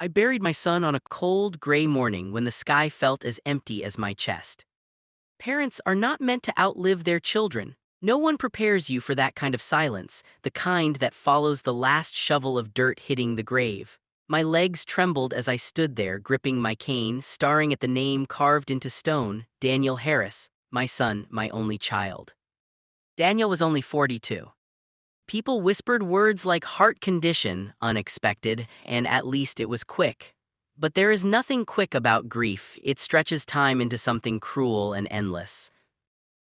I buried my son on a cold, gray morning when the sky felt as empty as my chest. Parents are not meant to outlive their children. No one prepares you for that kind of silence, the kind that follows the last shovel of dirt hitting the grave. My legs trembled as I stood there, gripping my cane, staring at the name carved into stone, Daniel Harris, my son, my only child. Daniel was only 42. People whispered words like heart condition, unexpected, and at least it was quick. But there is nothing quick about grief. It stretches time into something cruel and endless.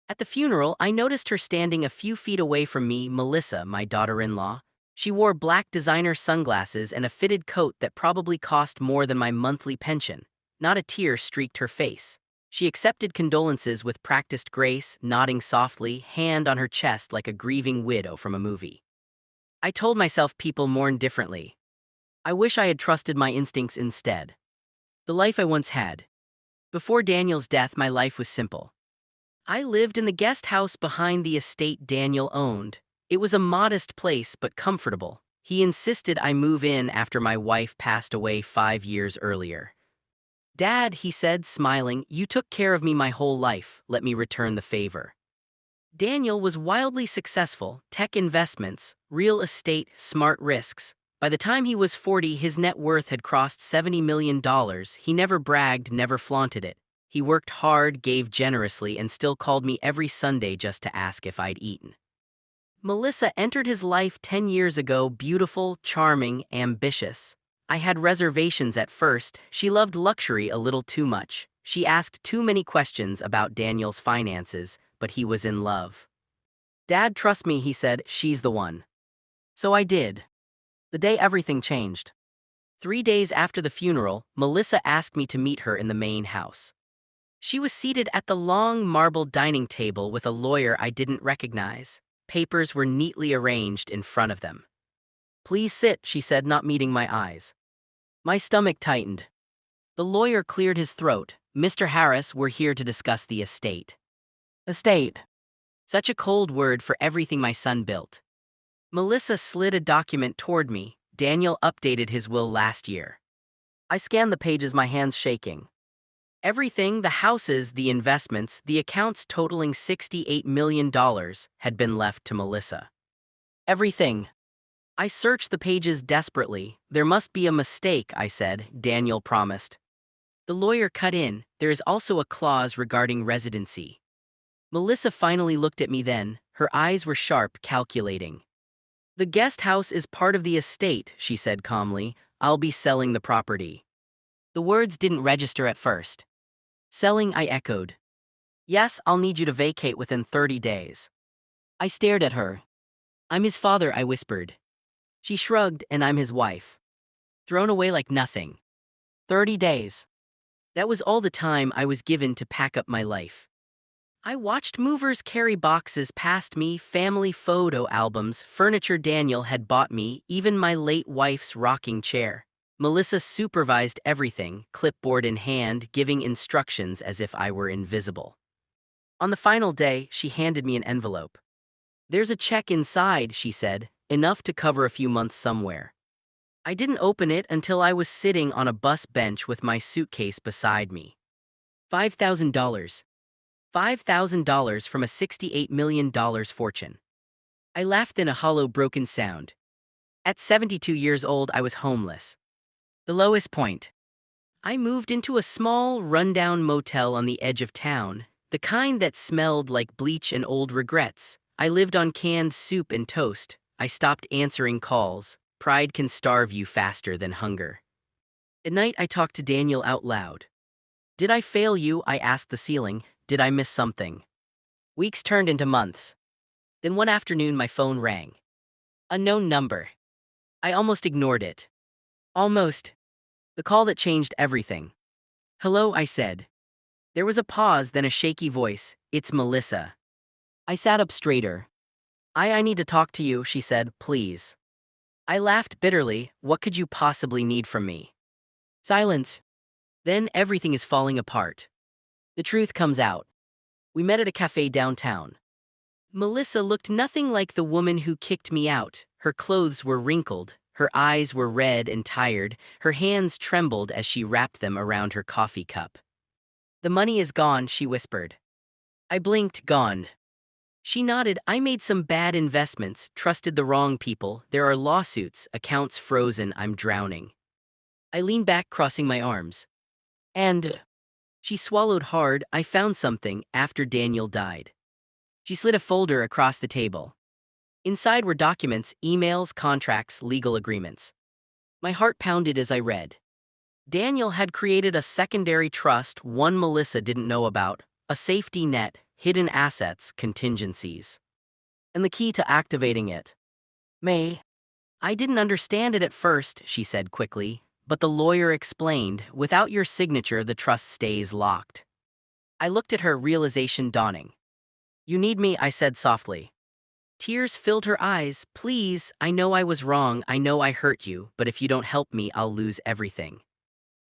At the funeral, I noticed her standing a few feet away from me, Melissa, my daughter-in-law. She wore black designer sunglasses and a fitted coat that probably cost more than my monthly pension. Not a tear streaked her face. She accepted condolences with practiced grace, nodding softly, hand on her chest like a grieving widow from a movie. I told myself people mourn differently. I wish I had trusted my instincts instead. The life I once had. Before Daniel's death, my life was simple. I lived in the guest house behind the estate Daniel owned. It was a modest place but comfortable. He insisted I move in after my wife passed away 5 years earlier. "Dad," he said, smiling, "you took care of me my whole life. Let me return the favor." Daniel was wildly successful: tech investments, real estate, smart risks. By the time he was 40, his net worth had crossed $70 million. He never bragged, never flaunted it. He worked hard, gave generously, and still called me every Sunday just to ask if I'd eaten. Melissa entered his life 10 years ago, beautiful, charming, ambitious. I had reservations at first. She loved luxury a little too much. She asked too many questions about Daniel's finances, but he was in love. "Dad, trust me," he said, "she's the one." So I did. The day everything changed. 3 days after the funeral, Melissa asked me to meet her in the main house. She was seated at the long marble dining table with a lawyer I didn't recognize. Papers were neatly arranged in front of them. "Please sit," she said, not meeting my eyes. My stomach tightened. The lawyer cleared his throat. "Mr. Harris, we're here to discuss the estate." Estate. Such a cold word for everything my son built. Melissa slid a document toward me. Daniel updated his will last year. I scanned the pages, my hands shaking. Everything, the houses, the investments, the accounts totaling $68 million, had been left to Melissa. Everything. I searched the pages desperately. "There must be a mistake," I said. Daniel promised. The lawyer cut in. "There is also a clause regarding residency." Melissa finally looked at me then. Her eyes were sharp, calculating. "The guest house is part of the estate," she said calmly. "I'll be selling the property." The words didn't register at first. "Selling?" I echoed. "Yes, I'll need you to vacate within 30 days. I stared at her. "I'm his father," I whispered. She shrugged. "And I'm his wife." Thrown away like nothing. 30 days. That was all the time I was given to pack up my life. I watched movers carry boxes past me, family photo albums, furniture Daniel had bought me, even my late wife's rocking chair. Melissa supervised everything, clipboard in hand, giving instructions as if I were invisible. On the final day, she handed me an envelope. "There's a check inside," she said, "enough to cover a few months somewhere." I didn't open it until I was sitting on a bus bench with my suitcase beside me. $5,000. $5,000 from a $68 million fortune. I laughed in a hollow, broken sound. At 72 years old, I was homeless. The lowest point. I moved into a small, rundown motel on the edge of town, the kind that smelled like bleach and old regrets. I lived on canned soup and toast. I stopped answering calls. Pride can starve you faster than hunger. At night, I talked to Daniel out loud. "Did I fail you?" I asked the ceiling. "Did I miss something?" Weeks turned into months. Then one afternoon, my phone rang. Unknown number. I almost ignored it. Almost. The call that changed everything. "Hello," I said. There was a pause, then a shaky voice. "It's Melissa." I sat up straighter. I need to talk to you," she said, "please." I laughed bitterly. "What could you possibly need from me?" Silence. Then everything is falling apart. The truth comes out. We met at a cafe downtown. Melissa looked nothing like the woman who kicked me out. Her clothes were wrinkled, Her eyes were red and tired, her hands trembled as she wrapped them around her coffee cup. "The money is gone," she whispered. I blinked. "Gone?" She nodded. "I made some bad investments, trusted the wrong people. There are lawsuits, accounts frozen, I'm drowning." I leaned back, crossing my arms. "And—" She swallowed hard. "I found something after Daniel died." She slid a folder across the table. Inside were documents, emails, contracts, legal agreements. My heart pounded as I read. Daniel had created a secondary trust, one Melissa didn't know about, a safety net, hidden assets, contingencies. And the key to activating it. "May." "I didn't understand it at first," she said quickly, but the lawyer explained, "Without your signature, the trust stays locked." I looked at her, realization dawning. "You need me," I said softly. Tears filled her eyes. "Please, I know I was wrong, I know I hurt you, but if you don't help me, I'll lose everything."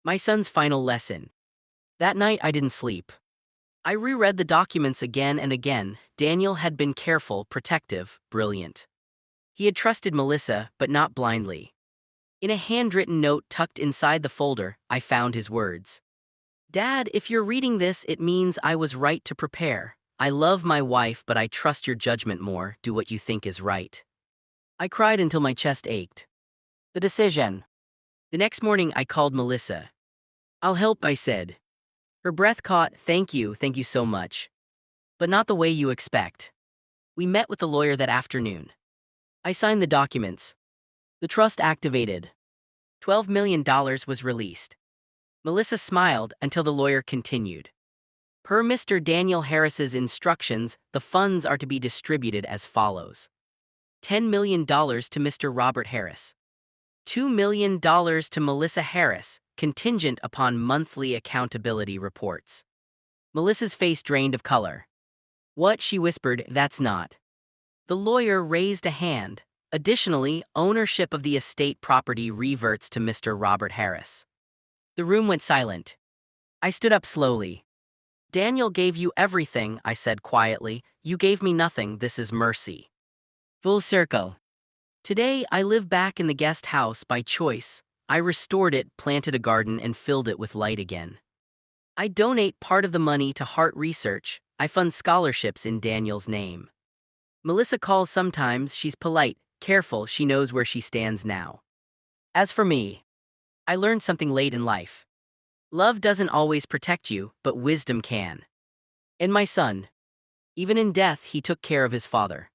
My son's final lesson. That night I didn't sleep. I reread the documents again and again. Daniel had been careful, protective, brilliant. He had trusted Melissa, but not blindly. In a handwritten note tucked inside the folder, I found his words. "Dad, if you're reading this, it means I was right to prepare. I love my wife, but I trust your judgment more. Do what you think is right." I cried until my chest ached. The decision. The next morning, I called Melissa. "I'll help," I said. Her breath caught. Thank you so much. But not the way you expect." We met with the lawyer that afternoon. I signed the documents. The trust activated. $12 million was released. Melissa smiled until the lawyer continued. Per Mr. Daniel Harris's instructions, the funds are to be distributed as follows. $10 million to Mr. Robert Harris. $2 million to Melissa Harris, contingent upon monthly accountability reports. Melissa's face drained of color. "What?" she whispered. "That's not." The lawyer raised a hand. "Additionally, ownership of the estate property reverts to Mr. Robert Harris." The room went silent. I stood up slowly. "Daniel gave you everything," I said quietly. "You gave me nothing. This is mercy." Full circle. Today, I live back in the guest house by choice. I restored it, planted a garden, and filled it with light again. I donate part of the money to heart research. I fund scholarships in Daniel's name. Melissa calls sometimes. She's polite, careful, she knows where she stands now. As for me, I learned something late in life. Love doesn't always protect you, but wisdom can. And my son, even in death, he took care of his father.